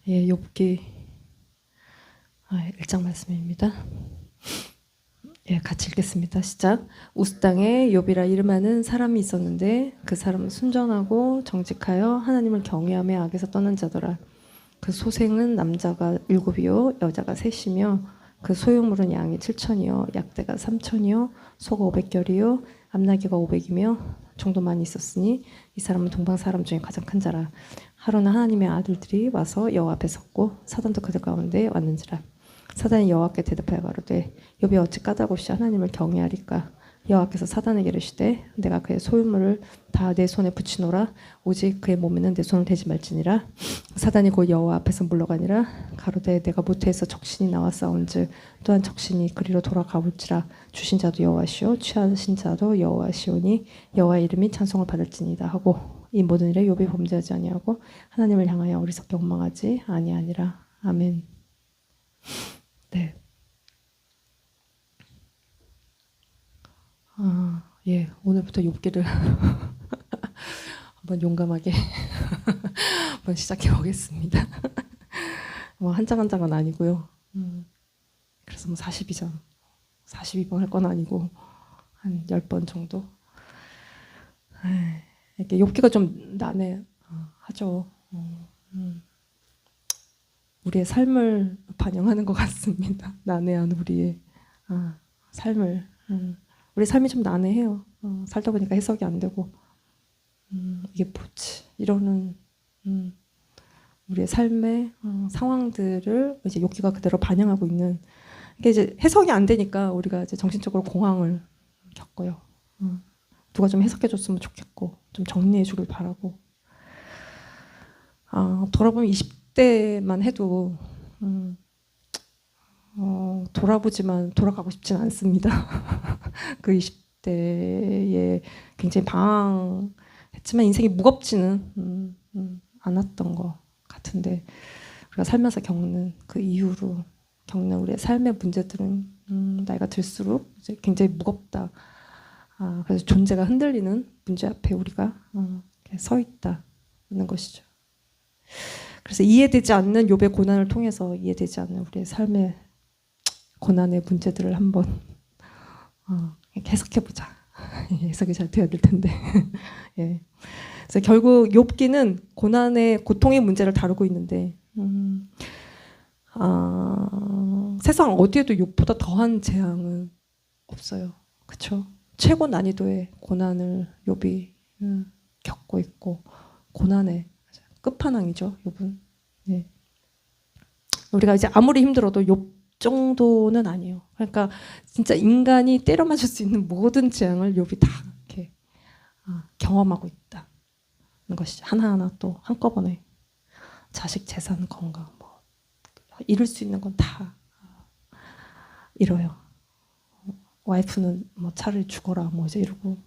예, 욥기 1장 말씀입니다. 예, 같이 읽겠습니다. 시작. 우스 땅에 욥이라 이름하는 사람이 있었는데 그 사람은 순전하고 정직하여 하나님을 경외하며 악에서 떠난 자더라. 그 소생은 남자가 7이요 여자가 3이며 그 소유물은 양이 7천이요 약대가 3천이요 소가 500결이요 암나귀가 500이며 정도 많이 있었으니 이 사람은 동방 사람 중에 가장 큰 자라. 하루는 하나님의 아들들이 와서 여호와 앞에 섰고 사단도 그들 가운데 왔는지라. 사단이 여호와께 대답하여 가로되 욥이 어찌 까닭없이 하나님을 경외하리까. 여호와께서 사단에게 이르시되 내가 그의 소유물을 다 내 손에 붙이노라. 오직 그의 몸에는 내 손을 대지 말지니라. 사단이 곧 여호와 앞에서 물러가니라. 가로되 내가 모태에서 적신이 나와 싸운즉 또한 적신이 그리로 돌아가올지라. 주신 자도 여호와시오 취하신 자도 여호와시오니 여호와 이름이 찬송을 받을지니이다 하고 이 모든 일에 욥이 범죄하지 아니하고 하나님을 향하여 어리석게 원망하지 아니하니라. 아멘. 네. 예, 오늘부터 욥기를 한번 용감하게 한번 시작해 보겠습니다. 뭐 한 장 한 장은 아니고요. 그래서 뭐 42번 할 건 아니고 한 10번 정도. 이렇게 욥기가 좀 난해하죠. 우리의 삶을 반영하는 것 같습니다. 난해한 우리의 삶을. 우리 삶이 좀 난해해요. 살다 보니까 해석이 안 되고 이게 뭐지? 이러는 우리의 삶의 상황들을 이제 욥기가 그대로 반영하고 있는. 이게 이제 해석이 안 되니까 우리가 이제 정신적으로 공황을 겪어요. 누가 좀 해석해줬으면 좋겠고 좀 정리해주길 바라고. 돌아보면 20대만 해도 돌아보지만 돌아가고 싶진 않습니다. 그 20대에 굉장히 방황했지만 인생이 무겁지는 않았던 것 같은데 우리가 살면서 겪는 그 이후로 겪는 우리의 삶의 문제들은 나이가 들수록 이제 굉장히 무겁다. 그래서 존재가 흔들리는 문제 앞에 우리가 서 있다는 것이죠. 그래서 이해되지 않는 욥의 고난을 통해서 이해되지 않는 우리의 삶의 고난의 문제들을 한번 해석해보자. 해석이 잘 돼야 될 텐데. 예. 그래서 결국 욥기는 고난의 고통의 문제를 다루고 있는데 세상 어디에도 욥보다 더한 재앙은 없어요. 그렇죠? 최고 난이도의 고난을 욥이 겪고 있고 고난의 끝판왕이죠. 욥은. 네. 우리가 이제 아무리 힘들어도 욥 정도는 아니에요. 그러니까 진짜 인간이 때려 맞을 수 있는 모든 재앙을 욥이 다 이렇게 경험하고 있다는 것이죠. 하나하나 또 한꺼번에 자식, 재산, 건강 뭐 잃을 수 있는 건 다 잃어요. 와이프는 뭐 차라리 죽어라 뭐 이제 이러고.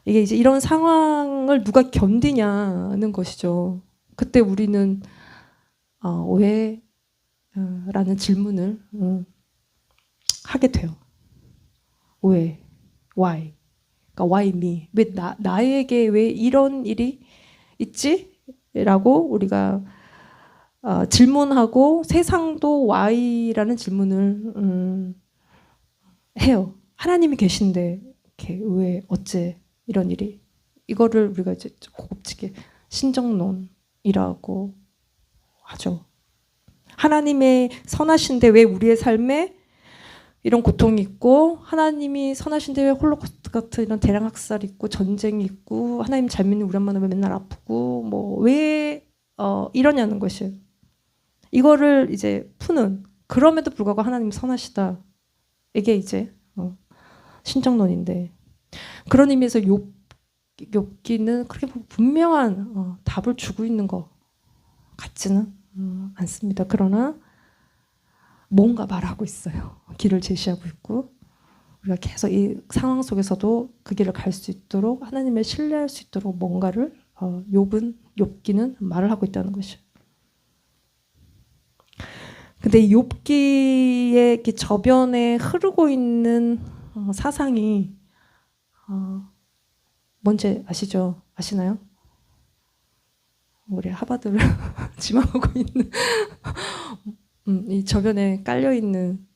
이게 이제 이런 상황을 누가 견디냐는 것이죠. 그때 우리는 왜? 라는 질문을 하게 돼요. 왜? Why? 그러니까 why me? 왜 나에게 왜 이런 일이 있지? 라고 우리가 질문하고 세상도 why라는 질문을 해요. 하나님이 계신데 이렇게 왜 어째 이런 일이. 이거를 우리가 이제 고급지게 신정론이라고 하죠. 하나님의 선하신데 왜 우리의 삶에 이런 고통이 있고 하나님이 선하신데 왜 홀로코스트 같은 이런 대량 학살이 있고 전쟁이 있고 하나님 잘 믿는 우리 엄마는 왜 맨날 아프고 뭐 왜 이러냐는 것이에요. 이거를 이제 푸는 그럼에도 불구하고 하나님이 선하시다. 이게 이제 신정론인데 그런 의미에서 욥기는 그렇게 분명한 답을 주고 있는 것 같지는 않습니다. 그러나 뭔가 말하고 있어요. 길을 제시하고 있고 우리가 계속 이 상황 속에서도 그 길을 갈 수 있도록 하나님을 신뢰할 수 있도록 뭔가를 욥기는 말을 하고 있다는 것이죠. 근데 욥기의 저변에 흐르고 있는 사상이 뭔지 아시죠? 아시나요? 우리 하버드를 지망하고 있는 이 저변에 깔려 있는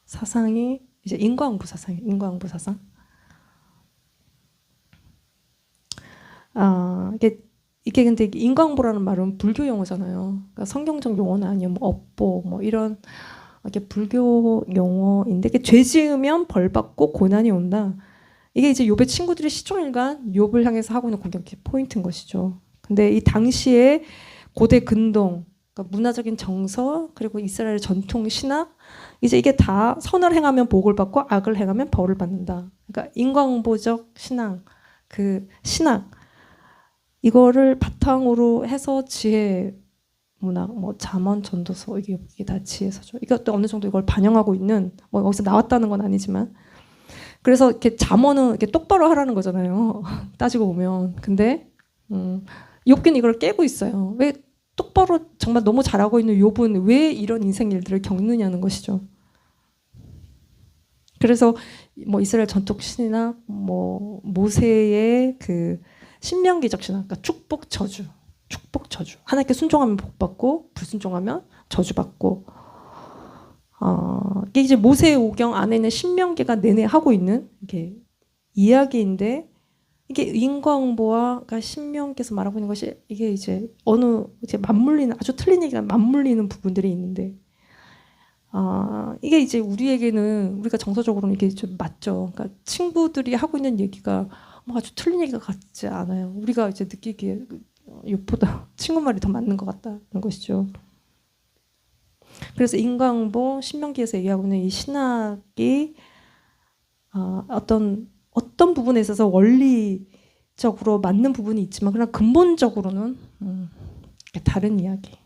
사상이 이제 인과응보 사상이에요. 인과응보 사상. 이게 근데 인과응보라는 말은 불교 용어잖아요. 그러니까 성경적 용어는 아니에요. 뭐 업보 뭐 이런 이게 불교 용어인데 죄 지으면 벌 받고 고난이 온다. 이게 이제 욥의 친구들이 시종일관 욥을 향해서 하고 있는 공격의 포인트인 것이죠. 근데 이 당시에 고대 근동, 그러니까 문화적인 정서 그리고 이스라엘 전통 신학 이제 이게 다 선을 행하면 복을 받고 악을 행하면 벌을 받는다. 그러니까 인과응보적 신앙, 그 신학 이거를 바탕으로 해서 지혜 문학, 뭐 잠언, 전도서 이게 다 지혜서죠. 이것도 어느 정도 이걸 반영하고 있는 뭐 여기서 나왔다는 건 아니지만 그래서 이렇게 잠언은 이렇게 똑바로 하라는 거잖아요. 따지고 보면 근데 욥기는 이걸 깨고 있어요. 왜 똑바로 정말 너무 잘하고 있는 욥은 왜 이런 인생 일들을 겪느냐는 것이죠. 그래서 뭐 이스라엘 전통 신이나 뭐 모세의 그 신명기적 신학, 그러니까 축복 저주, 축복 저주. 하나님께 순종하면 복 받고 불순종하면 저주 받고. 이게 이제 모세의 오경 안에 있는 신명기가 내내 하고 있는 이게 이야기인데 이게 인과응보와 그러니까 신명께서 말하고 있는 것이 이게 이제 어느 이제 맞물리는 아주 틀린 얘기가 맞물리는 부분들이 있는데. 이게 이제 우리에게는 우리가 정서적으로는 이게 좀 맞죠. 그러니까 친구들이 하고 있는 얘기가 뭐 아주 틀린 얘기가 같지 않아요. 우리가 이제 느끼기에 욥보다 친구 말이 더 맞는 것 같다는 것이죠. 그래서 인과응보 신명기에서 얘기하고 있는 이 신학이 어떤 부분에 있어서 원리적으로 맞는 부분이 있지만 그러나 근본적으로는 다른 이야기.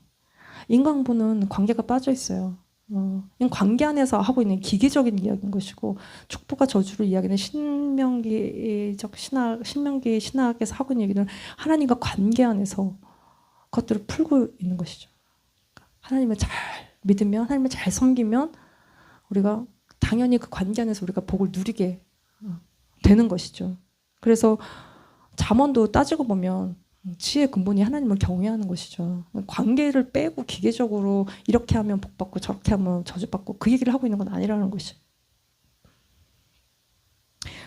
인과응보는 관계가 빠져 있어요. 관계 안에서 하고 있는 기계적인 이야기인 것이고 축복과 저주를 이야기하는 신명기적 신학, 신명기 신학에서 하고 있는 얘기는 하나님과 관계 안에서 그것들을 풀고 있는 것이죠. 하나님을 잘 믿으면 하나님을 잘 섬기면 우리가 당연히 그 관계 안에서 우리가 복을 누리게 되는 것이죠. 그래서 잠언도 따지고 보면 지혜의 근본이 하나님을 경외하는 것이죠. 관계를 빼고 기계적으로 이렇게 하면 복 받고 저렇게 하면 저주 받고 그 얘기를 하고 있는 건 아니라는 것이.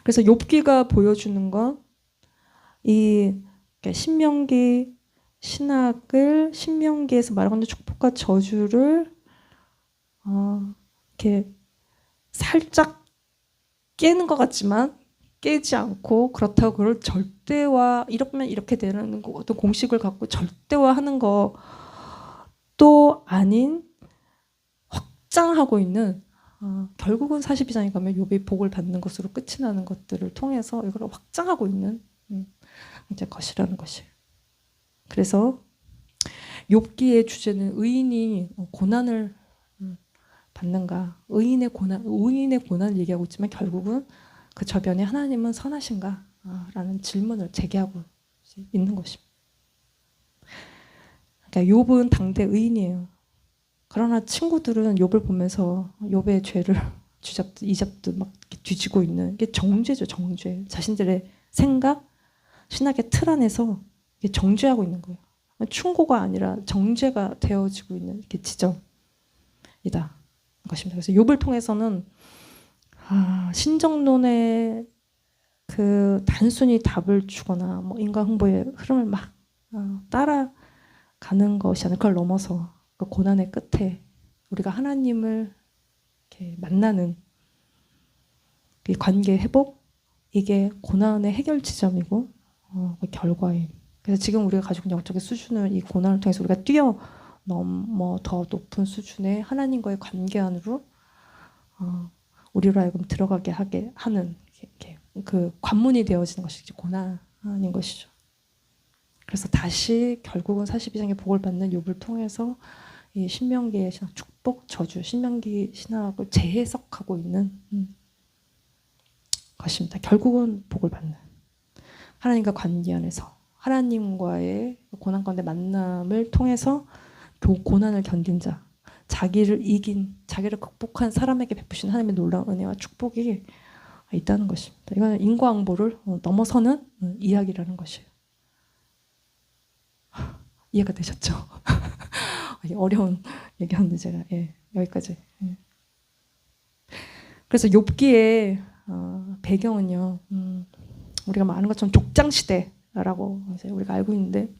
그래서 욥기가 보여주는 건 이 신명기 신학을 신명기에서 말하고 있는 축복과 저주를 이렇게 살짝 깨는 것 같지만 깨지 않고 그렇다고 그걸 절대화 이러면 이렇게 되는 어떤 공식을 갖고 절대화하는 것도 아닌 확장하고 있는 결국은 42장에 가면 욥이 복을 받는 것으로 끝이 나는 것들을 통해서 이걸 확장하고 있는 이제 것이라는 것이에요. 그래서 욥기의 주제는 의인이 고난을 받는가, 의인의 고난을 얘기하고 있지만 결국은 그 저변에 하나님은 선하신가? 라는 질문을 제기하고 있는 것입니다. 그러니까 욥은 당대 의인이에요. 그러나 친구들은 욥을 보면서 욥의 죄를 이잡듯 막 뒤지고 있는 게 정죄죠, 정죄. 자신들의 생각, 신학의 틀 안에서 정죄하고 있는 거예요. 충고가 아니라 정죄가 되어지고 있는 이렇게 지점이다. 것입니다. 그래서 욥을 통해서는 신정론의 그 단순히 답을 주거나 뭐 인과응보의 흐름을 막 따라가는 것이 아니라 그걸 넘어서 그 고난의 끝에 우리가 하나님을 이렇게 만나는 이 관계 회복 이게 고난의 해결 지점이고 그 결과인. 그래서 지금 우리가 가지고 있는 영적인 수준을 이 고난을 통해서 우리가 넘어 더 높은 수준의 하나님과의 관계 안으로 우리로 하여금 들어가게 하게 하는 그 관문이 되어지는 것이 고난인 것이죠. 그래서 다시 결국은 42장의 복을 받는 욥을 통해서 이 신명기의 신학, 축복, 저주, 신명기 신학을 재해석하고 있는 것입니다. 결국은 복을 받는 하나님과 관계 안에서 하나님과의 고난 가운데 만남을 통해서 고난을 견딘 자, 자기를 이긴, 자기를 극복한 사람에게 베푸신 하나님의 놀라운 은혜와 축복이 있다는 것입니다. 이거는 인과응보를 넘어서는 이야기라는 것이에요. 이해가 되셨죠? 어려운 얘기였는데 제가 여기까지. 그래서 욥기의 배경은요, 우리가 아는 것처럼 족장 시대라고 이제 우리가 알고 있는데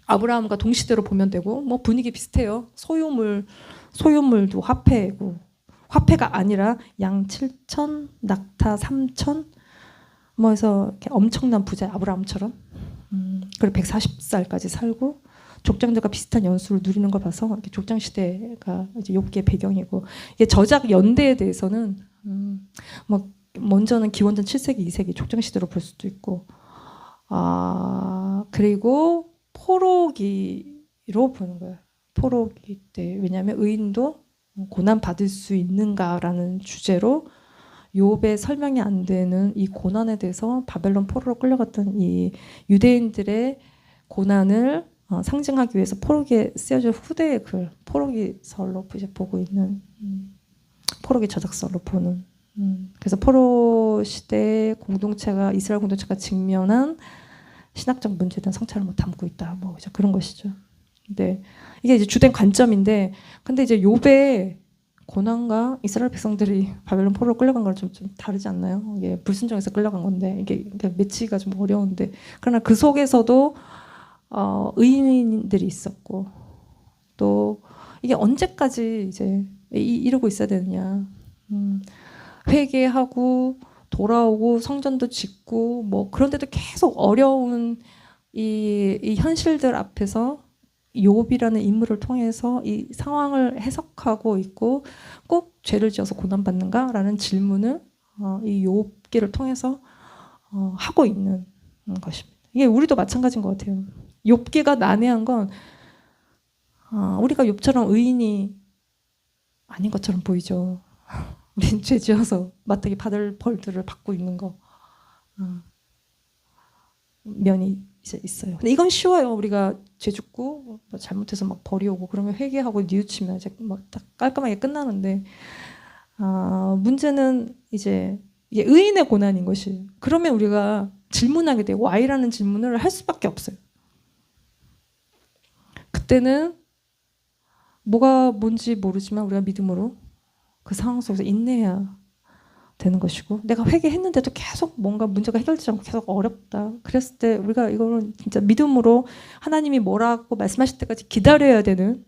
아브라함과 동시대로 보면 되고 뭐 분위기 비슷해요. 소유물도 화폐고 화폐가 아니라 양 7천, 낙타 3천, 뭐 해서 이렇게 엄청난 부자 아브라함처럼 그리고 140살까지 살고 족장들과 비슷한 연수를 누리는 걸 봐서 이렇게 족장 시대가 이제 욥기의 배경이고 이게 저작 연대에 대해서는 뭐 먼저는 기원전 7세기, 2세기 족장 시대로 볼 수도 있고 그리고 포로기로 보는 거예요. 포로기 때 왜냐하면 의인도 고난 받을 수 있는가라는 주제로 욥의 설명이 안 되는 이 고난에 대해서 바벨론 포로로 끌려갔던 이 유대인들의 고난을 상징하기 위해서 포로기에 쓰여진 후대의 글, 포로기설로 이제 보고 있는 포로기 저작설로 보는 그래서 포로 시대 공동체가 이스라엘 공동체가 직면한 신학적 문제에 대한 성찰을 못 담고 있다. 뭐 이제 그런 것이죠. 근데 이게 이제 주된 관점인데, 근데 이제 욥의 고난과 이스라엘 백성들이 바벨론 포로로 끌려간 건 좀 다르지 않나요? 이게 불순종해서 끌려간 건데 이게 매치가 좀 어려운데 그러나 그 속에서도 의인들이 있었고 또 이게 언제까지 이제 이러고 있어야 되느냐? 회개하고 돌아오고 성전도 짓고 뭐 그런데도 계속 어려운 이 현실들 앞에서 욥이라는 인물을 통해서 이 상황을 해석하고 있고 꼭 죄를 지어서 고난받는가라는 질문을 이 욥기를 통해서 하고 있는 것입니다. 이게 우리도 마찬가지인 것 같아요. 욥기가 난해한 건 우리가 욥처럼 의인이 아닌 것처럼 보이죠. 우린 죄 지어서 마땅히 받을 벌들을 받고 있는 거 면이 이제 있어요. 근데 이건 쉬워요. 우리가 죄 짓고 뭐 잘못해서 막 버리오고 그러면 회개하고 뉘우치면 이제 막 딱 깔끔하게 끝나는데 문제는 이제 이게 의인의 고난인 것이. 그러면 우리가 질문하게 되고 Y라는 질문을 할 수밖에 없어요. 그때는 뭐가 뭔지 모르지만 우리가 믿음으로 그 상황 속에서 인내해야 되는 것이고 내가 회개했는데도 계속 뭔가 문제가 해결되지 않고 계속 어렵다. 그랬을 때 우리가 이거는 진짜 믿음으로 하나님이 뭐라고 말씀하실 때까지 기다려야 되는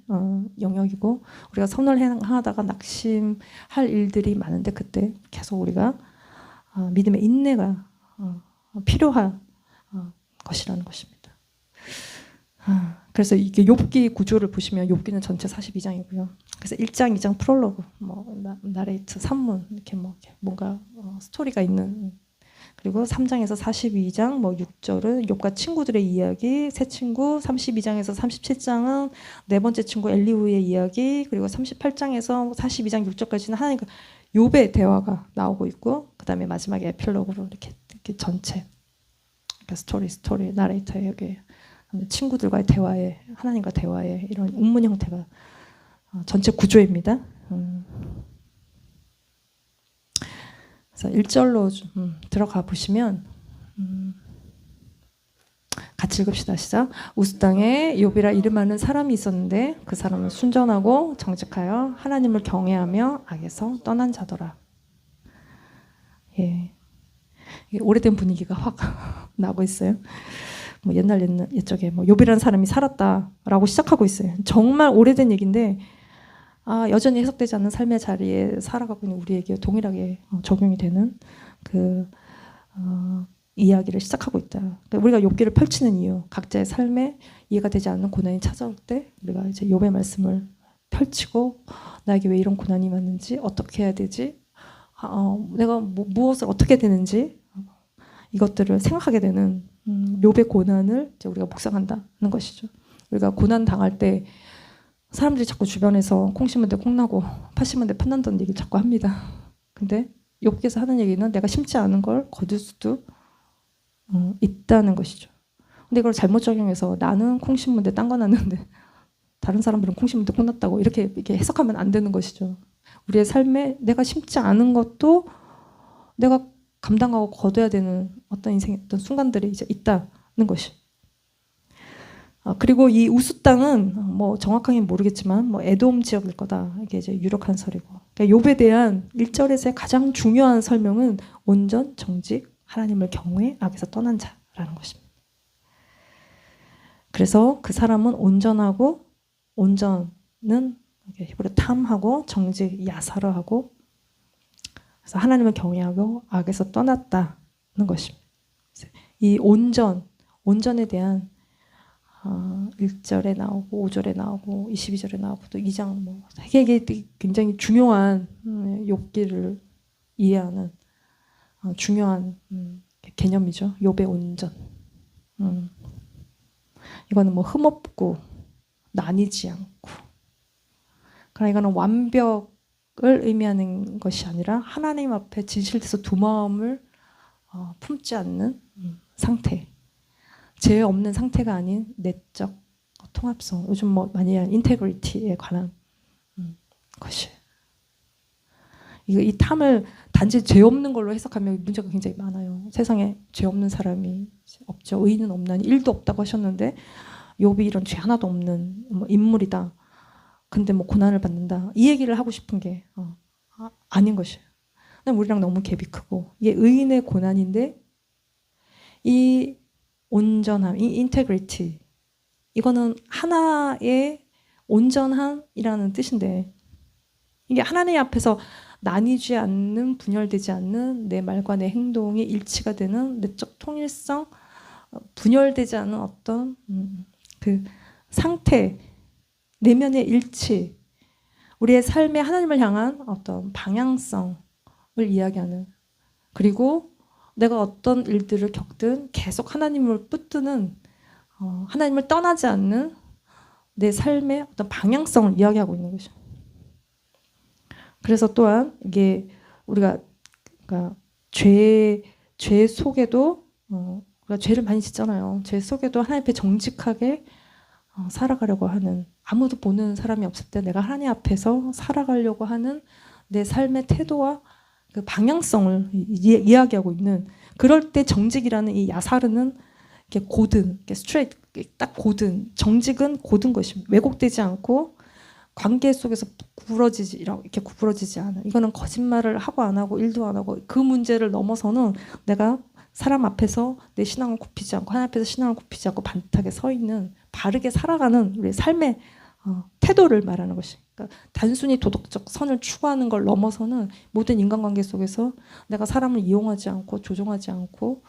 영역이고 우리가 선을 행하다가 낙심할 일들이 많은데 그때 계속 우리가 믿음의 인내가 필요한 것이라는 것입니다. 그래서 이게 욥기 구조를 보시면 욥기는 전체 42장이고요. 그래서 1장, 2장 프롤로그, 뭐 나레이트, 산문 이렇게 뭐 뭔가 스토리가 있는 그리고 3장에서 42장 뭐 6절은 욥과 친구들의 이야기, 새 친구, 32장에서 37장은 네 번째 친구 엘리후의 이야기, 그리고 38장에서 42장 6절까지는 하나님과 욥의 대화가 나오고 있고 그다음에 마지막에 에필로그로 이렇게 전체 그러니까 스토리 나레이터의 여기 친구들과의 대화에 하나님과 대화에 이런 운문 형태가 전체 구조입니다. 그래서 1절로 들어가 보시면 같이 읽읍시다. 시작. 우스 땅에 욥이라 이름하는 사람이 있었는데 그 사람은 순전하고 정직하여 하나님을 경외하며 악에서 떠난 자더라. 예, 오래된 분위기가 확 나고 있어요. 뭐 옛적에 뭐 욥이라는 사람이 살았다라고 시작하고 있어요. 정말 오래된 얘기인데 여전히 해석되지 않는 삶의 자리에 살아가고 있는 우리에게 동일하게 적용이 되는 그 이야기를 시작하고 있다. 그러니까 우리가 욥기를 펼치는 이유, 각자의 삶에 이해가 되지 않는 고난이 찾아올 때 우리가 이제 욥의 말씀을 펼치고 나에게 왜 이런 고난이 왔는지, 어떻게 해야 되지, 내가 무엇을 어떻게 되는지 이것들을 생각하게 되는 욥의 고난을 이제 우리가 묵상한다는 것이죠. 우리가 고난 당할 때 사람들이 자꾸 주변에서 콩 심은 데 콩 나고 팥 심은 데 팥 난다는 얘기를 자꾸 합니다. 근데 욥기에서 하는 얘기는 내가 심지 않은 걸 거둘 수도 있다는 것이죠. 근데 이걸 잘못 적용해서 나는 콩 심은 데 딴 거 났는데 다른 사람들은 콩 심은 데 콩 났다고 이렇게 해석하면 안 되는 것이죠. 우리의 삶에 내가 심지 않은 것도 내가 감당하고 거둬야 되는 어떤 인생의 어떤 순간들이 이제 있다는 것이. 그리고 이 우스 땅은 뭐 정확하게 모르겠지만 뭐 에돔 지역일 거다. 이게 이제 유력한 설이고. 그러니까 욥에 대한 1절에서의 가장 중요한 설명은 온전, 정직, 하나님을 경외, 악에서 떠난 자라는 것입니다. 그래서 그 사람은 온전하고, 온전은 히브리 탐하고, 정직, 야사르하고, 그래서 하나님을 경외하고 악에서 떠났다는 것입니다. 이 온전에 대한 1절에 나오고 5절에 나오고 22절에 나오고 또 2장 뭐 이게 굉장히 중요한 욥기를 이해하는 중요한 개념이죠. 욥의 온전. 이거는 뭐 흠없고 나뉘지 않고. 그러나 이거는 완벽을 의미하는 것이 아니라 하나님 앞에 진실돼서 두 마음을 품지 않는 상태. 죄 없는 상태가 아닌 내적 통합성. 요즘 뭐 많이 하는 인테그리티에 관한 것이에요. 이 탐을 단지 죄 없는 걸로 해석하면 문제가 굉장히 많아요. 세상에 죄 없는 사람이 없죠. 의인은 없나니 1도 없다고 하셨는데 욥이 이런 죄 하나도 없는 뭐 인물이다. 근데 뭐 고난을 받는다. 이 얘기를 하고 싶은 게 아닌 것이에요. 우리랑 너무 갭이 크고 이게 의인의 고난인데 이 온전함, 이 인테그리티 이거는 하나의 온전함이라는 뜻인데 이게 하나님 앞에서 나뉘지 않는, 분열되지 않는 내 말과 내 행동이 일치가 되는 내적 통일성, 분열되지 않은 어떤 그 상태, 내면의 일치, 우리의 삶에 하나님을 향한 어떤 방향성을 이야기하는, 그리고 내가 어떤 일들을 겪든 계속 하나님을 붙드는, 하나님을 떠나지 않는 내 삶의 어떤 방향성을 이야기하고 있는 것이죠. 그래서 또한 이게 우리가 그러니까 죄 속에도 우리가 죄를 많이 짓잖아요. 죄 속에도 하나님 앞에 정직하게 살아가려고 하는, 아무도 보는 사람이 없을 때 내가 하나님 앞에서 살아가려고 하는 내 삶의 태도와 그 방향성을 이야기하고 있는, 그럴 때 정직이라는 이 야사르는 이렇게 고든, 이렇게 스트레이트, 딱 고든, 정직은 고든 것입니다. 왜곡되지 않고 관계 속에서 이렇게 구부러지지 않아. 이거는 거짓말을 하고 안 하고 일도 안 하고 그 문제를 넘어서는 내가 사람 앞에서 내 신앙을 굽히지 않고 하나님 앞에서 신앙을 굽히지 않고 반듯하게 서 있는, 바르게 살아가는 우리의 삶의 태도를 말하는 것이. 그러니까 단순히 도덕적 선을 추구하는 걸 넘어서는 모든 인간관계 속에서 내가 사람을 이용하지 않고 조종하지 않고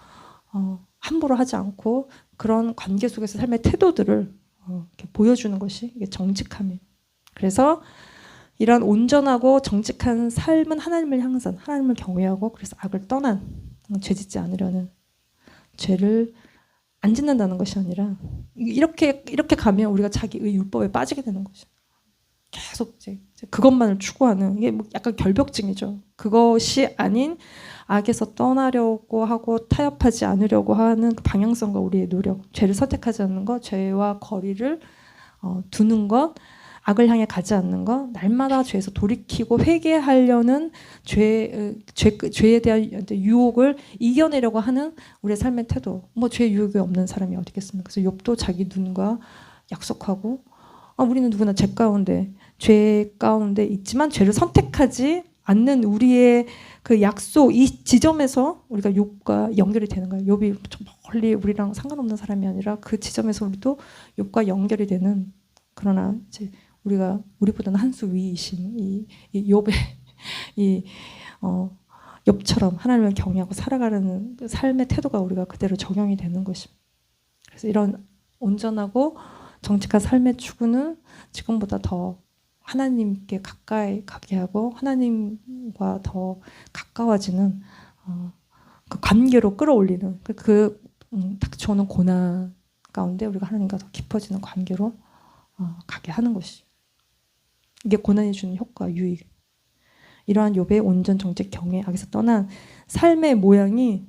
함부로 하지 않고 그런 관계 속에서 삶의 태도들을 이렇게 보여주는 것이 이게 정직함이에요. 그래서 이런 온전하고 정직한 삶은 하나님을 향한, 하나님을 경외하고 그래서 악을 떠난, 죄짓지 않으려는, 죄를 안 짓는다는 것이 아니라 이렇게 가면 우리가 자기의 율법에 빠지게 되는 거죠. 계속 이제 그것만을 추구하는, 이게 뭐 약간 결벽증이죠. 그것이 아닌 악에서 떠나려고 하고 타협하지 않으려고 하는 그 방향성과 우리의 노력, 죄를 선택하지 않는 것, 죄와 거리를 두는 것, 악을 향해 가지 않는 것, 날마다 죄에서 돌이키고 회개하려는 죄에 대한 유혹을 이겨내려고 하는 우리의 삶의 태도. 뭐 죄 유혹이 없는 사람이 어디 있겠습니까? 그래서 욥도 자기 눈과 약속하고, 우리는 누구나 죄 가운데 있지만 죄를 선택하지 않는 우리의 그 약속, 이 지점에서 우리가 욥과 연결이 되는 거예요. 욥이 좀 멀리 우리랑 상관없는 사람이 아니라 그 지점에서 우리도 욥과 연결이 되는, 그러나 이제 우리보다는 한 수 위이신 이 욥의 욥처럼 하나님을 경외하고 살아가는 그 삶의 태도가 우리가 그대로 적용이 되는 것입니다. 그래서 이런 온전하고 정직한 삶의 추구는 지금보다 더 하나님께 가까이 가게 하고 하나님과 더 가까워지는 그 관계로 끌어올리는 닥쳐오는 고난 가운데 우리가 하나님과 더 깊어지는 관계로 가게 하는 것이, 이게 고난이 주는 효과, 유익. 이러한 욥의 온전, 정직, 경외, 악에서 떠난 삶의 모양이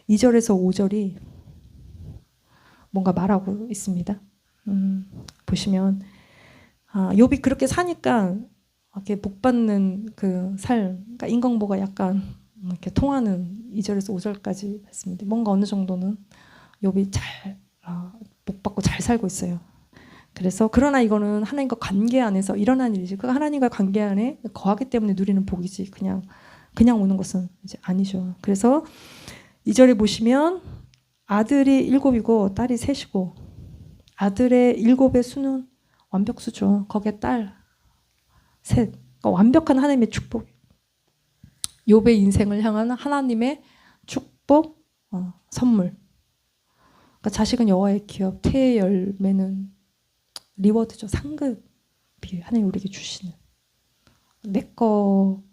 2절에서 5절이 뭔가 말하고 있습니다. 보시면 욥이 그렇게 사니까 이렇게 복 받는 그 삶, 그러니까 인간보가 약간 이렇게 통하는 2절에서 5절까지 말씀인데, 뭔가 어느 정도는 욥이 잘 복 받고 잘 살고 있어요. 그래서 그러나 이거는 하나님과 관계 안에서 일어난 일이지. 그 하나님과 관계 안에 거하기 때문에 누리는 복이지. 그냥 오는 것은 이제 아니죠. 그래서 2절에 보시면 아들이 7이고 딸이 3이고 아들의 7의 수는 완벽수죠. 거기에 딸 3. 그러니까 완벽한 하나님의 축복. 욥의 인생을 향한 하나님의 축복, 선물. 그러니까 자식은 여호와의 기업, 태의 열매는 리워드죠. 상급이 하나님 우리에게 주시는. 내 거기도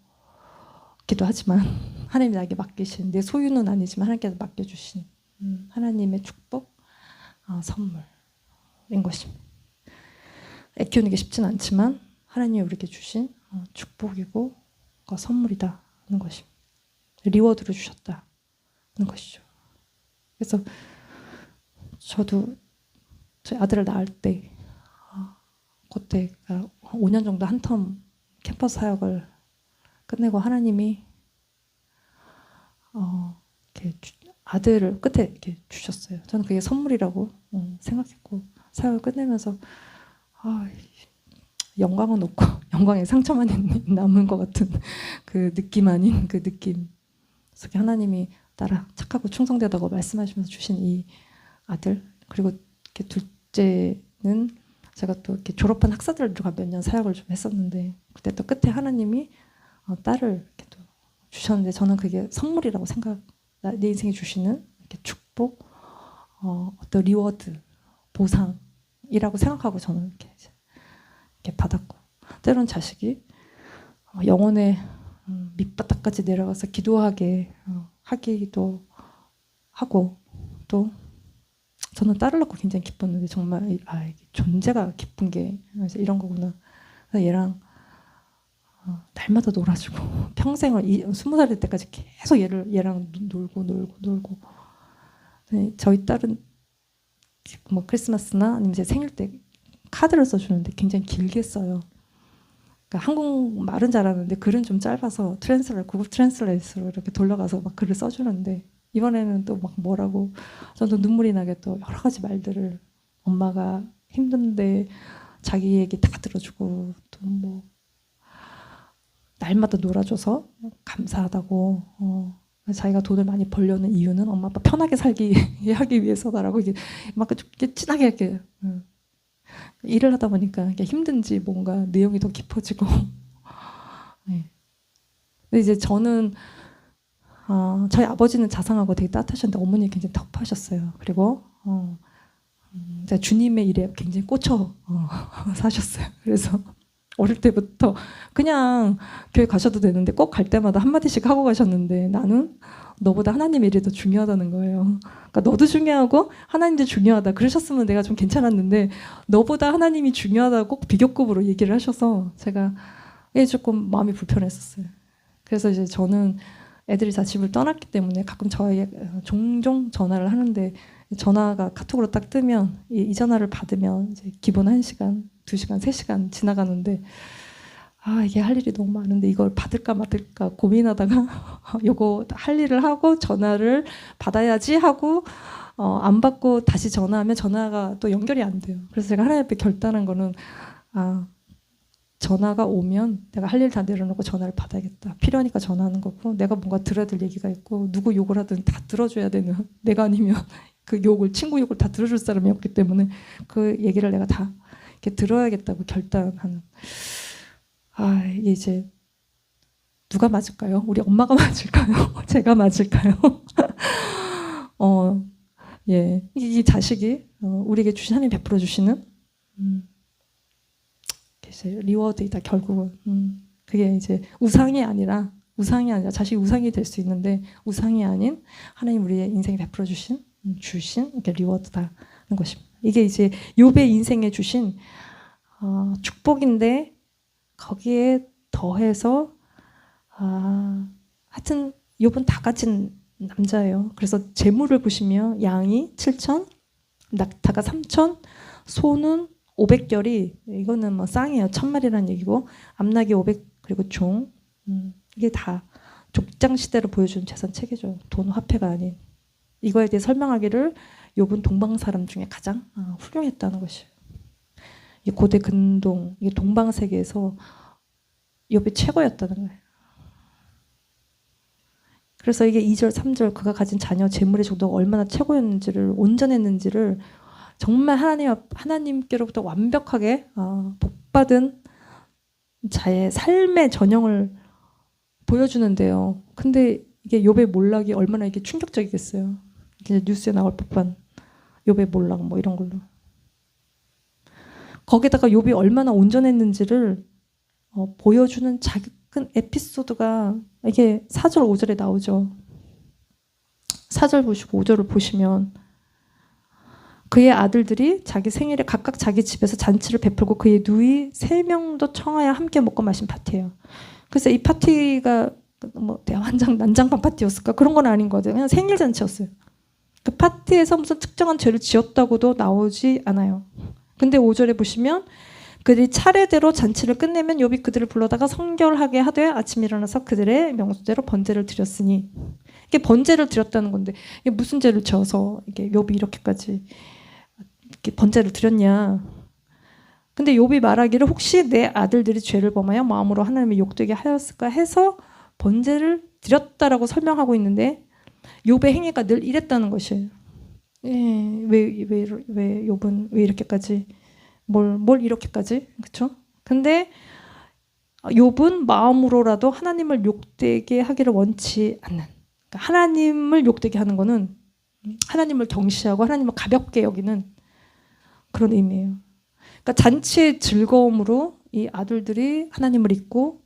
하지만 하나님이 나에게 맡기신, 내 소유는 아니지만 하나님께서 맡겨주신 하나님의 축복, 선물인 것입니다. 애 키우는 게 쉽진 않지만 하나님이 우리에게 주신 축복이고 선물이다 하는 것입니다. 리워드를 주셨다는 것이죠. 그래서 저도 저희 아들을 낳을 때 그때가 5년 정도 한 텀 캠퍼스 사역을 끝내고 하나님이 이렇게 아들을 끝에 이렇게 주셨어요. 저는 그게 선물이라고 생각했고 사역을 끝내면서 영광은 없고 영광에 상처만 남은 것 같은 그 느낌 아닌 그 느낌 속에 하나님이 따라 착하고 충성되다고 말씀하시면서 주신 이 아들, 그리고 이렇게 둘째는 제가 또 이렇게 졸업한 학사들과 몇 년 사역을 좀 했었는데 그때 또 끝에 하나님이 딸을 이렇게 또 주셨는데 저는 그게 선물이라고 내 인생에 주시는 이렇게 축복, 어떤 리워드, 보상이라고 생각하고 저는 이렇게 받았고, 때론 자식이 영혼의 밑바닥까지 내려가서 기도하게 하기도 하고, 또 저는 딸을 낳고 굉장히 기뻤는데 정말 존재가 기쁜 게 이런 거구나. 얘랑 날마다 놀아주고 평생을 20살 될 때까지 계속 얘랑 놀고 저희 딸은 뭐 크리스마스나 아니면 제 생일 때 카드를 써주는데 굉장히 길게 써요. 그러니까 한국말은 잘하는데 글은 좀 짧아서 구글 트랜슬레이트로 이렇게 돌려가서 막 글을 써주는데 이번에는 또 막 뭐라고 저도 눈물이 나게 또 여러 가지 말들을 엄마가 힘든데 자기 얘기 다 들어주고 또 뭐 날마다 놀아줘서 감사하다고 자기가 돈을 많이 벌려는 이유는 엄마 아빠 편하게 살기 하기 위해서다라고 이게 막 이렇게 진하게 이렇게 일을 하다 보니까 힘든지 뭔가 내용이 더 깊어지고 네. 근데 이제 저는 저희 아버지는 자상하고 되게 따뜻하셨는데 어머니 굉장히 터프하셨어요. 그리고 주님의 일에 굉장히 꽂혀 사셨어요. 그래서 어릴 때부터 그냥 교회 가셔도 되는데 꼭 갈 때마다 한마디씩 하고 가셨는데 나는 너보다 하나님의 일이 더 중요하다는 거예요. 그러니까 너도 중요하고 하나님도 중요하다. 그러셨으면 내가 좀 괜찮았는데 너보다 하나님이 중요하다고 꼭 비교급으로 얘기를 하셔서 제가 조금 마음이 불편했었어요. 그래서 이제 저는 애들이 다 집을 떠났기 때문에 가끔 저에게 종종 전화를 하는데 전화가 카톡으로 딱 뜨면 이 전화를 받으면 이제 기본 1시간, 2시간, 3시간 지나가는데 이게 할 일이 너무 많은데 이걸 받을까 말까 고민하다가 요거 할 일을 하고 전화를 받아야지 하고 안 받고 다시 전화하면 전화가 또 연결이 안 돼요. 그래서 제가 하나님 앞에 결단한 거는 전화가 오면 내가 할 일 다 내려놓고 전화를 받아야겠다. 필요하니까 전화하는 거고 내가 뭔가 들어야 될 얘기가 있고 누구 욕을 하든 다 들어줘야 되는 내가 아니면 그 친구 욕을 다 들어줄 사람이 없기 때문에 그 얘기를 내가 다 이렇게 들어야겠다고 결단하는. 이제 누가 맞을까요? 우리 엄마가 맞을까요? 제가 맞을까요? 예, 이 자식이 우리에게 주신 하나님 베풀어 주시는 리워드이다. 결국은 그게 이제 우상이 아니라 자식이 우상이 될 수 있는데 우상이 아닌 하나님 우리의 인생에 베풀어 주신 이게 리워드다는 것입니다. 이게 이제 욥의 인생에 주신 축복인데 거기에 더해서 하여튼 욥은 다 가진 남자예요. 그래서 재물을 보시면 양이 7천, 낙타가 3천, 소는 500결이 이거는 뭐 쌍이에요. 1000마리라는 얘기고 암낙이 500 그리고 종 이게 다 족장 시대를 보여주는 재산 체계죠. 돈 화폐가 아닌. 이거에 대해 설명하기를 욥은 동방 사람 중에 가장 훌륭했다는 것이에요. 이 고대 근동, 이 동방 세계에서 욥이 최고였다는 거예요. 그래서 이게 2절, 3절 그가 가진 자녀, 재물의 정도가 얼마나 최고였는지를, 온전했는지를 정말 하나님께로부터 완벽하게 복받은 자의 삶의 전형을 보여주는데요. 근데 이게 욥의 몰락이 얼마나 이게 충격적이겠어요. 이제 뉴스에 나올 법한 욥의 몰락 뭐 이런 걸로. 거기다가 욥이 얼마나 온전했는지를 보여주는 작은 에피소드가 이게 4절, 5절에 나오죠. 4절 보시고 5절을 보시면 그의 아들들이 자기 생일에 각각 자기 집에서 잔치를 베풀고 그의 누이 3명도 청하여 함께 먹고 마신 파티예요. 그래서 이 파티가 뭐 대환장 난장판 파티였을까? 그런 건 아닌 거죠. 그냥 생일 잔치였어요. 그 파티에서 무슨 특정한 죄를 지었다고도 나오지 않아요. 근데 5절에 보시면 그들이 차례대로 잔치를 끝내면 욥이 그들을 불러다가 성결하게 하되 아침에 일어나서 그들의 명수대로 번제를 드렸으니, 이게 번제를 드렸다는 건데 이게 무슨 죄를 지어서 이게 욥이 이렇게까지 이렇게 번제를 드렸냐. 근데 욥이 말하기를 혹시 내 아들들이 죄를 범하여 마음으로 하나님의 욕되게 하였을까 해서 번제를 드렸다라고 설명하고 있는데 욥의 행위가 늘 이랬다는 것이에요. 왜 욥은 왜 이렇게까지 뭘 이렇게까지, 그렇죠? 근데 욥은 마음으로라도 하나님을 욕되게 하기를 원치 않는, 그러니까 하나님을 욕되게 하는 거는 하나님을 경시하고 하나님을 가볍게 여기는 그런 의미예요. 그러니까 잔치의 즐거움으로 이 아들들이 하나님을 잊고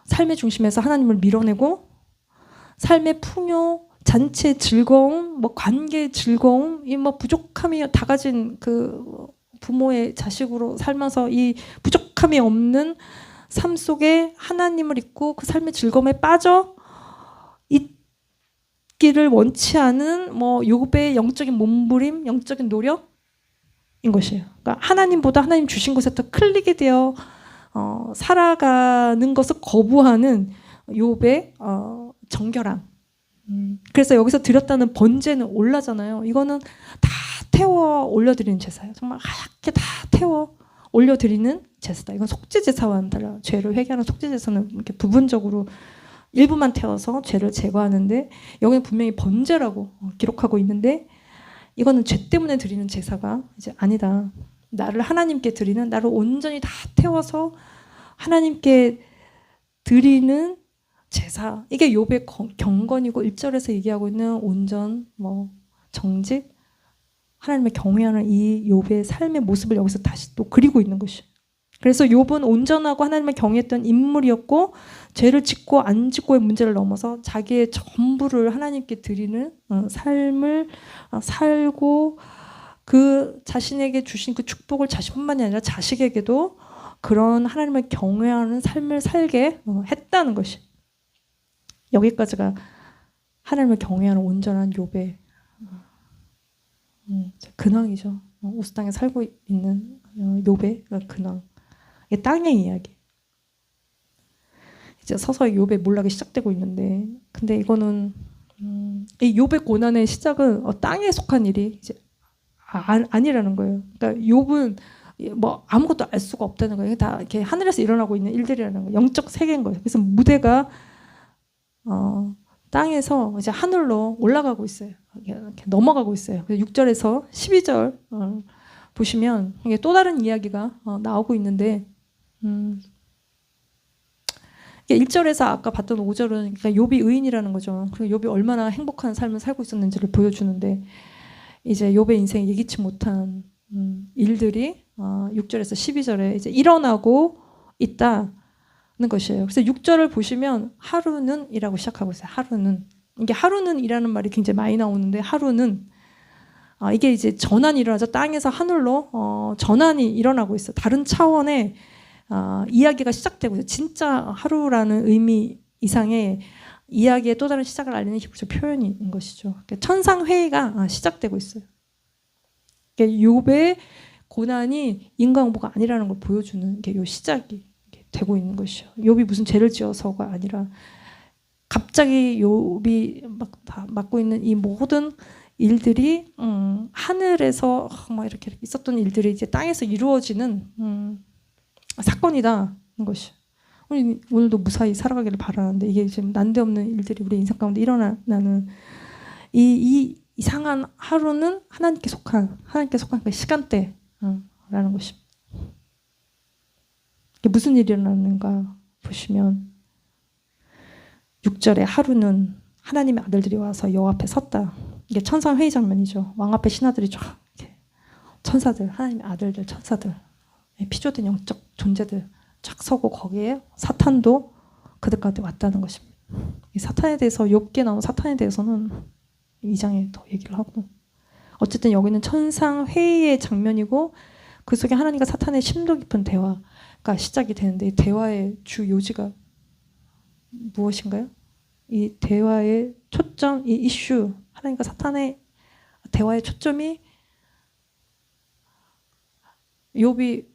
삶의 중심에서 하나님을 밀어내고 삶의 풍요, 잔치의 즐거움, 뭐 관계의 즐거움, 이 뭐 부족함이 다 가진 그 부모의 자식으로 살면서 이 부족함이 없는 삶 속에 하나님을 잊고 그 삶의 즐거움에 빠져 있기를 원치 않은 뭐 욥의 영적인 몸부림, 영적인 노력인 것이에요. 그러니까 하나님보다 하나님 주신 것에 더 클릭이 되어 살아가는 것을 거부하는 욥의 정결함. 그래서 여기서 드렸다는 번제는 올라잖아요. 이거는 다 태워 올려드리는 제사예요. 정말 하얗게 다 태워 올려드리는 제사다. 이건 속죄제사와는 달라. 죄를 회개하는 속죄제사는 이렇게 부분적으로 일부만 태워서 죄를 제거하는데 여기는 분명히 번제라고 기록하고 있는데 이거는 죄 때문에 드리는 제사가 이제 아니다. 나를 하나님께 드리는, 나를 온전히 다 태워서 하나님께 드리는 제사. 이게 욥의 경건이고 1절에서 얘기하고 있는 온전, 뭐 정직, 하나님을 경외하는 이 욥의 삶의 모습을 여기서 다시 또 그리고 있는 것이에요. 그래서 욥은 온전하고 하나님을 경외했던 인물이었고 죄를 짓고 안 짓고의 문제를 넘어서 자기의 전부를 하나님께 드리는 삶을 살고 그 자신에게 주신 그 축복을 자신뿐만이 아니라 자식에게도 그런 하나님을 경외하는 삶을 살게 했다는 것이, 여기까지가 하나님을 경외하는 온전한 욥의 근황이죠. 우스 땅에 살고 있는 욥의 근황. 이게 땅의 이야기. 이제 서서히 욥의 몰락이 시작되고 있는데, 근데 이거는 이 욥의 고난의 시작은 땅에 속한 일이 이제 아니라는 거예요. 그러니까 욥은 뭐 아무것도 알 수가 없다는 거예요. 다 이렇게 하늘에서 일어나고 있는 일들이라는 거예요. 영적 세계인 거예요. 그래서 무대가 땅에서 이제 하늘로 올라가고 있어요. 이렇게 넘어가고 있어요. 그래서 6절에서 12절 보시면 이게 또 다른 이야기가 나오고 있는데, 이게 1절에서 아까 봤던 5절은 그러니까 욥이 의인이라는 거죠. 그리고 욥이 얼마나 행복한 삶을 살고 있었는지를 보여주는데, 이제 욥의 인생에 예기치 못한 일들이 6절에서 12절에 이제 일어나고 있다는 것이에요. 그래서 6절을 보시면 하루는 이라고 시작하고 있어요. 하루는. 이게 하루는 이라는 말이 굉장히 많이 나오는데, 하루는 이게 이제 전환이 일어나죠. 땅에서 하늘로 전환이 일어나고 있어요. 다른 차원의 이야기가 시작되고 있어요. 진짜 하루라는 의미 이상의 이야기의 또 다른 시작을 알리는 히브리어 표현인 것이죠. 천상회의가 시작되고 있어요. 욥의 고난이 인과응보가 아니라는 걸 보여주는 게 요 시작이 되고 있는 것이죠. 욥이 무슨 죄를 지어서가 아니라 갑자기 욥이 맡고 있는 이 모든 일들이 하늘에서 막 이렇게 있었던 일들이 이제 땅에서 이루어지는 사건이다는 것이. 우리 오늘도 무사히 살아가기를 바라는데 이게 지금 난데없는 일들이 우리 인생 가운데 일어나는 이 이상한 하루는 하나님께 속한 그 시간대라는 것이. 이게 무슨 일이 일어나는가 보시면 6절에 하루는 하나님의 아들들이 와서 여호와 앞에 섰다. 이게 천상 회의 장면이죠. 왕 앞에 신하들이 쫙 이렇게 천사들, 하나님의 아들들, 천사들, 피조된 영적 존재들 쫙 서고 거기에 사탄도 그들 가운데 왔다는 것입니다. 이 사탄에 대해서 욥기에 나온 사탄에 대해서는 2장에 더 얘기를 하고 어쨌든 여기는 천상 회의의 장면이고 그 속에 하나님과 사탄의 심도 깊은 대화가 시작이 되는데 이 대화의 주 요지가 무엇인가요? 이 대화의 초점, 이 이슈, 하나님과 사탄의 대화의 초점이 욥이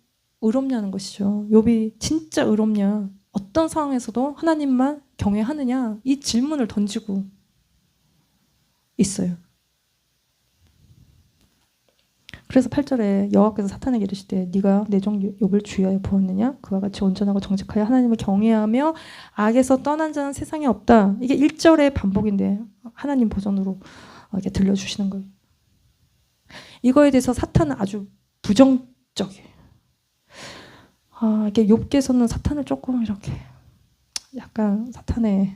의롭냐는 것이죠. 욥이 진짜 의롭냐, 어떤 상황에서도 하나님만 경외하느냐, 이 질문을 던지고 있어요. 그래서 8절에 여호와께서 사탄에게 이르시되 네가 내 종 욥을 주의하여 보았느냐? 그와 같이 온전하고 정직하여 하나님을 경외하며 악에서 떠난 자는 세상에 없다. 이게 1절의 반복인데 하나님 버전으로 이렇게 들려주시는 거예요. 이거에 대해서 사탄은 아주 부정적이에요. 이게 욥기에서는 사탄을 조금 이렇게 약간 사탄의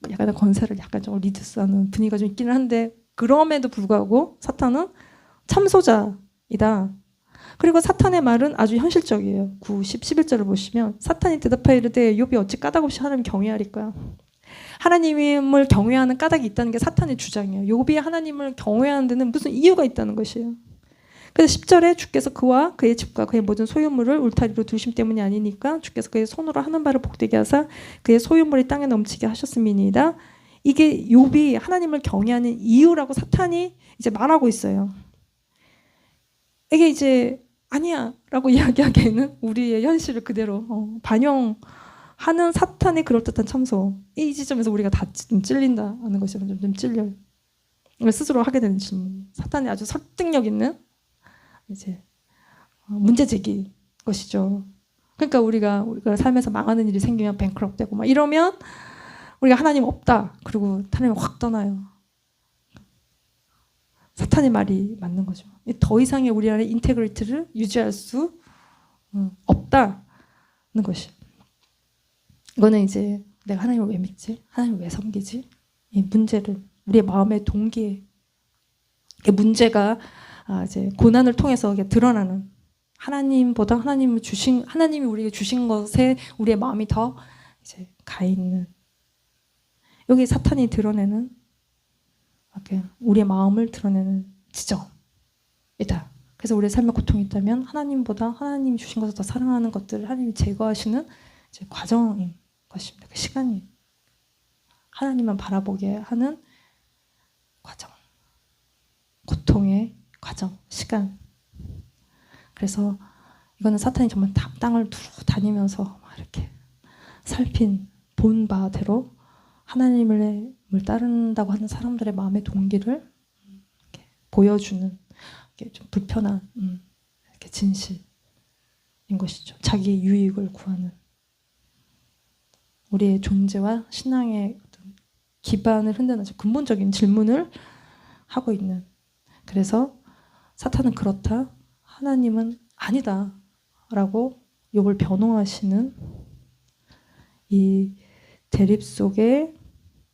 약간의 권세를 약간 좀 리드스하는 분위기가 좀 있기는 한데 그럼에도 불구하고 사탄은 참소자이다. 그리고 사탄의 말은 아주 현실적이에요. 9, 10, 11절을 보시면 사탄이 대답하여 이르되 욥이 어찌 까닭없이 하나님을 경외하리까. 하나님을 경외하는 까닭이 있다는 게 사탄의 주장이에요. 욥이 하나님을 경외하는 데는 무슨 이유가 있다는 것이에요. 그래서 10절에 주께서 그와 그의 집과 그의 모든 소유물을 울타리로 두심 때문이 아니니까 주께서 그의 손으로 하는 바를 복되게 하사 그의 소유물이 땅에 넘치게 하셨음이니이다. 이게 욥이 하나님을 경외하는 이유라고 사탄이 이제 말하고 있어요. 이게 이제 아니야 라고 이야기하기에는 우리의 현실을 그대로 반영하는 사탄의 그럴듯한 참소. 이 지점에서 우리가 다 좀 찔린다는 것이 좀 찔려요. 스스로 하게 되는 질문. 사탄이 아주 설득력 있는 이제 문제 제기 것이죠. 그러니까 우리가 삶에서 망하는 일이 생기면 뱅크럽 되고 막 이러면 우리가 하나님 없다. 그리고 하나님 확 떠나요. 사탄의 말이 맞는 거죠. 더 이상의 우리 안에 인테그리티를 유지할 수 없다는 것이. 이거는 이제 내가 하나님을 왜 믿지? 하나님을 왜 섬기지? 이 문제를 우리의 마음의 동기에 문제가 이제 고난을 통해서 드러나는 하나님보다 하나님이 우리에게 주신 것에 우리의 마음이 더 이제 가 있는 여기 사탄이 드러내는 우리의 마음을 드러내는 지점이다. 그래서 우리의 삶에 고통이 있다면 하나님보다 하나님이 주신 것을 더 사랑하는 것들을 하나님이 제거하시는 이제 과정인 것입니다. 그 시간이 하나님만 바라보게 하는 과정, 고통의 과정, 시간. 그래서 이거는 사탄이 정말 땅을 두루 다니면서 막 이렇게 살핀 본 바대로 하나님을 따른다고 하는 사람들의 마음의 동기를 이렇게 보여주는 이렇게 좀 불편한 이렇게 진실인 것이죠. 자기의 유익을 구하는 우리의 존재와 신앙의 어떤 기반을 흔드는 근본적인 질문을 하고 있는. 그래서 사탄은 그렇다, 하나님은 아니다 라고 욥을 변호하시는 이 대립 속에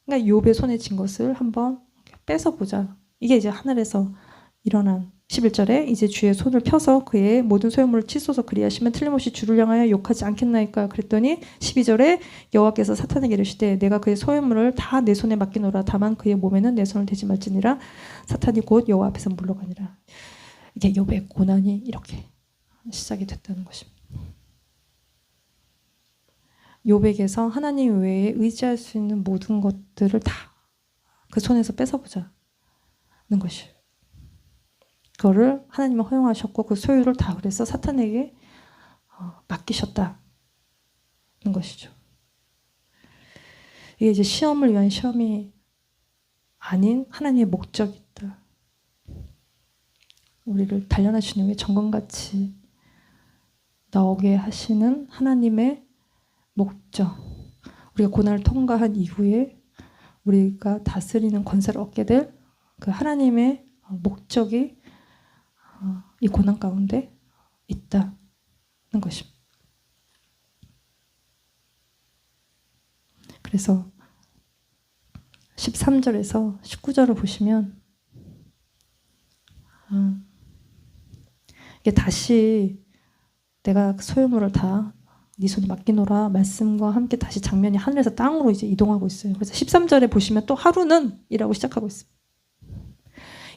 그러니까 욥의 손에 쥔 것을 한번 뺏어보자. 이게 이제 하늘에서 일어난 11절에 이제 주의 손을 펴서 그의 모든 소유물을 치소서 그리하시면 틀림없이 주를 향하여 욕하지 않겠나이까. 그랬더니 12절에 여호와께서 사탄에게 이르시되 내가 그의 소유물을 다 내 손에 맡기노라. 다만 그의 몸에는 내 손을 대지 말지니라. 사탄이 곧 여호와 앞에서 물러가니라. 이게 욥의 고난이 이렇게 시작이 됐다는 것입니다. 욥에게서 하나님 외에 의지할 수 있는 모든 것들을 다 그 손에서 뺏어보자는 것이에요. 그거를 하나님은 허용하셨고 그 소유를 다 그래서 사탄에게 맡기셨다는 것이죠. 이게 이제 시험을 위한 시험이 아닌 하나님의 목적이 있다. 우리를 단련한 주님의 정금같이 나오게 하시는 하나님의 목적, 우리가 고난을 통과한 이후에 우리가 다스리는 권세를 얻게 될 그 하나님의 목적이 이 고난 가운데 있다는 것입니다. 그래서 13절에서 19절을 보시면 이게 다시 내가 소유물을 다 네 손에 맡기노라 말씀과 함께 다시 장면이 하늘에서 땅으로 이제 이동하고 있어요. 그래서 13절에 보시면 또 하루는 이라고 시작하고 있습니다.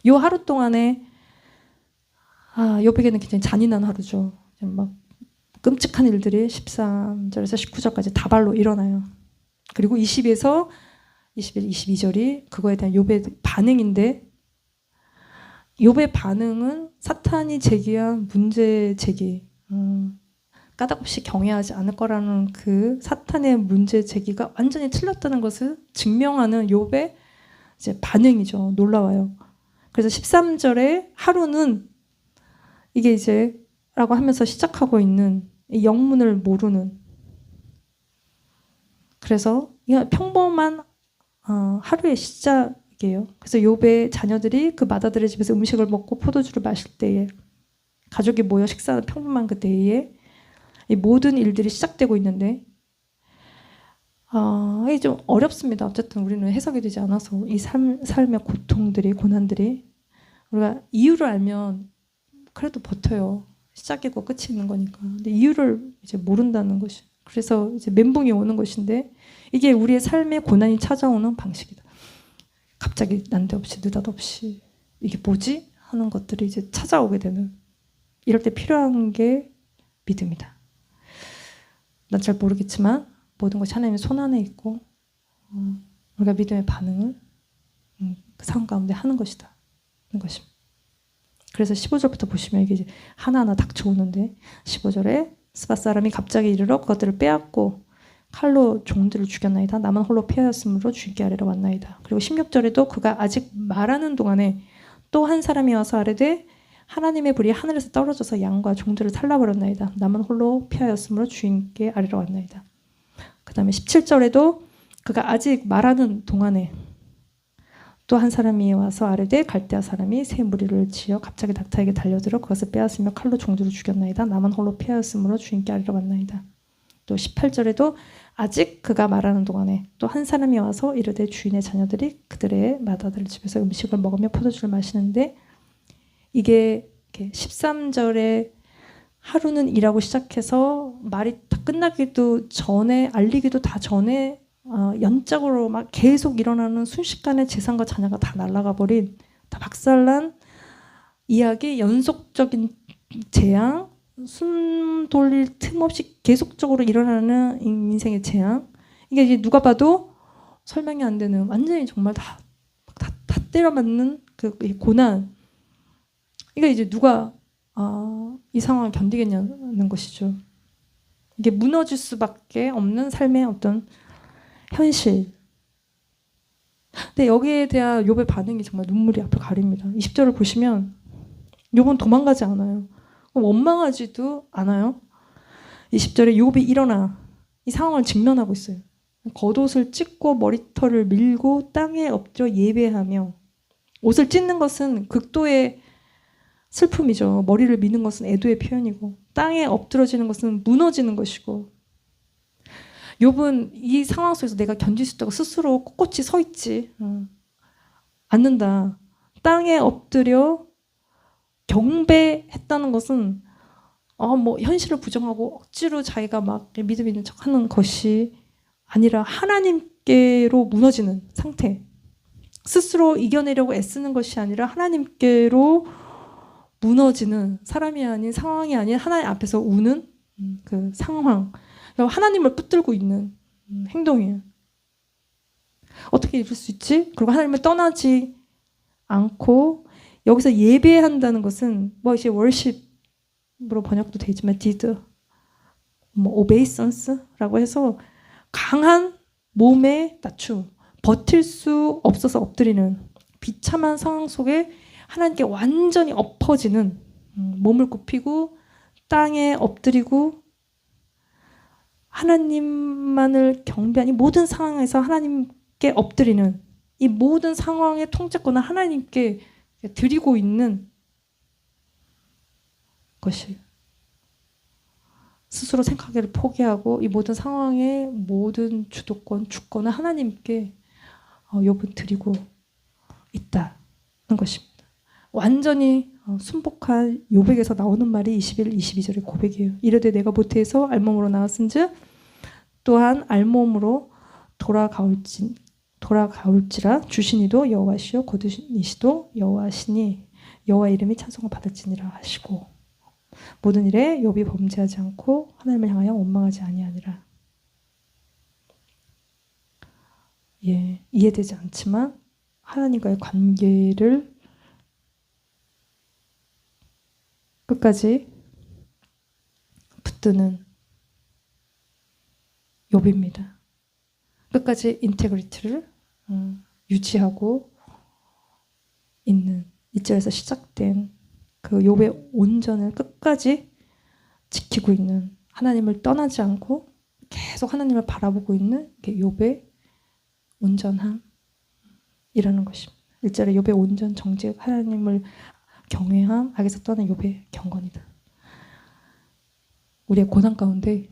이 하루 동안에 욥에게는 굉장히 잔인한 하루죠. 막 끔찍한 일들이 13절에서 19절까지 다발로 일어나요. 그리고 20에서 21, 22절이 그거에 대한 욥의 반응인데, 욥의 반응은 사탄이 제기한 문제 제기, 까닭없이 경외하지 않을 거라는 그 사탄의 문제 제기가 완전히 틀렸다는 것을 증명하는 욥의 이제 반응이죠. 놀라워요. 그래서 13절에 하루는 이게 이제 라고 하면서 시작하고 있는 영문을 모르는, 그래서 평범한 하루의 시작이에요. 그래서 욥의 자녀들이 그 마다들의 집에서 음식을 먹고 포도주를 마실 때에, 가족이 모여 식사하는 평범한 그 때에 이 모든 일들이 시작되고 있는데, 이게 좀 어렵습니다. 어쨌든 우리는 해석이 되지 않아서 이 삶의 고통들이, 고난들이, 우리가 이유를 알면 그래도 버텨요. 시작이고 끝이 있는 거니까. 근데 이유를 이제 모른다는 것이, 그래서 이제 멘붕이 오는 것인데, 이게 우리의 삶의 고난이 찾아오는 방식이다. 갑자기 난데없이 느닷없이 이게 뭐지? 하는 것들이 이제 찾아오게 되는, 이럴 때 필요한 게 믿음이다. 난 잘 모르겠지만 모든 것이 하나님의 손 안에 있고 우리가 믿음의 반응을 그 상황 가운데 하는 것이다. 하는 것입니다. 그래서 15절부터 보시면 이게 이제 하나하나 닥쳐오는데, 15절에 스밧 사람이 갑자기 이르러 그것들을 빼앗고 칼로 종들을 죽였나이다. 나만 홀로 피하였으므로 주께 아래로 왔나이다. 그리고 16절에도 그가 아직 말하는 동안에 또 한 사람이 와서 아뢰되 하나님의 불이 하늘에서 떨어져서 양과 종들을 살라버렸나이다. 나만 홀로 피하였으므로 주인께 아래로 왔나이다. 그 다음에 17절에도 그가 아직 말하는 동안에 또 한 사람이 와서 아뢰되 갈대아 사람이 새 무리를 지어 갑자기 낙타에게 달려들어 그것을 빼앗으며 칼로 종들을 죽였나이다. 나만 홀로 피하였으므로 주인께 아래로 왔나이다. 또 18절에도 아직 그가 말하는 동안에 또 한 사람이 와서 이르되 주인의 자녀들이 그들의 마다들 집에서 음식을 먹으며 포도주를 마시는데, 이게 13절에 하루는 일하고 시작해서 말이 다 끝나기도 전에, 알리기도 다 전에 연짝으로 막 계속 일어나는 순식간에 재산과 자녀가 다 날아가 버린, 다 박살난 이야기, 연속적인 재앙, 숨 돌릴 틈 없이 계속적으로 일어나는 인생의 재앙, 이게 이제 누가 봐도 설명이 안 되는, 완전히 정말 다 때려 맞는 그 고난, 이게 이제 누가 이 상황을 견디겠냐는 것이죠. 이게 무너질 수밖에 없는 삶의 어떤 현실. 근데 여기에 대한 욥의 반응이 정말 눈물이 앞을 가립니다. 20절을 보시면 욥은 도망가지 않아요. 원망하지도 않아요. 20절에 욥이 일어나 이 상황을 직면하고 있어요. 겉옷을 찢고 머리털을 밀고 땅에 엎드려 예배하며, 옷을 찢는 것은 극도의 슬픔이죠. 머리를 미는 것은 애도의 표현이고, 땅에 엎드러지는 것은 무너지는 것이고, 욥은 이 상황 속에서 내가 견딜 수 있다고 스스로 꼿꼿이 서 있지 않는다. 땅에 엎드려 경배했다는 것은 현실을 부정하고 억지로 자기가 막 믿음 있는 척하는 것이 아니라 하나님께로 무너지는 상태. 스스로 이겨내려고 애쓰는 것이 아니라 하나님께로 무너지는, 사람이 아닌, 상황이 아닌 하나님 앞에서 우는 그 상황, 하나님을 붙들고 있는 행동이에요. 어떻게 이럴 수 있지? 그리고 하나님을 떠나지 않고, 여기서 예배한다는 것은 이제 월십으로 번역도 되지만 did, obeisance라고 해서 강한 몸의 낮춤, 버틸 수 없어서 엎드리는 비참한 상황 속에 하나님께 완전히 엎어지는, 몸을 굽히고 땅에 엎드리고 하나님만을 경배하니 모든 상황에서 하나님께 엎드리는, 이 모든 상황의 통제권을 하나님께 드리고 있는 것이, 스스로 생각하기를 포기하고 이 모든 상황의 모든 주도권, 주권을 하나님께 욥은 드리고 있다는 것입니다. 완전히 순복한 욥에게서 나오는 말이 21, 22절의 고백이에요. 이르되 내가 모태에서 알몸으로 나왔은즉 또한 알몸으로 돌아가올지라 주시니도 여호와시요 거두시니시도 여호와시니 여호와 이름이 찬송을 받을지니라 하시고, 모든 일에 욥이 범죄하지 않고 하나님을 향하여 원망하지 아니하니라. 예, 이해되지 않지만 하나님과의 관계를 끝까지 붙드는 욥입니다. 끝까지 인테그리티를 유지하고 있는, 1절에서 시작된 그 욥의 온전을 끝까지 지키고 있는, 하나님을 떠나지 않고 계속 하나님을 바라보고 있는 욥의 온전함이라는 것입니다. 1절에 욥의 온전, 정직, 하나님을 경외함, 악에서 떠난 욥의 경건이다. 우리의 고난 가운데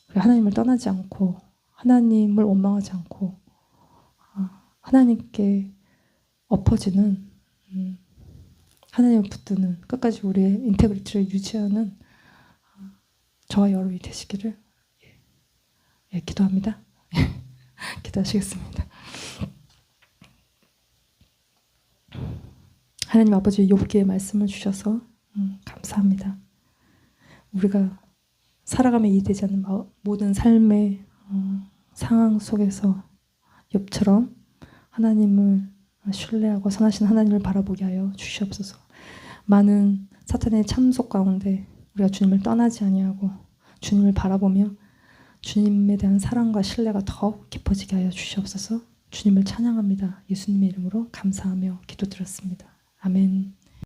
하나님을 떠나지 않고 하나님을 원망하지 않고 하나님께 엎어지는, 하나님을 붙드는, 끝까지 우리의 인테그리티를 유지하는 저와 여러분이 되시기를 기도합니다. 기도하시겠습니다. 하나님 아버지, 욥기의 말씀을 주셔서 감사합니다. 우리가 살아가며 이해되지 않는 모든 삶의 상황 속에서 욥처럼 하나님을 신뢰하고 선하신 하나님을 바라보게 하여 주시옵소서. 많은 사탄의 참속 가운데 우리가 주님을 떠나지 아니하고 주님을 바라보며 주님에 대한 사랑과 신뢰가 더욱 깊어지게 하여 주시옵소서. 주님을 찬양합니다. 예수님의 이름으로 감사하며 기도드렸습니다. 아멘.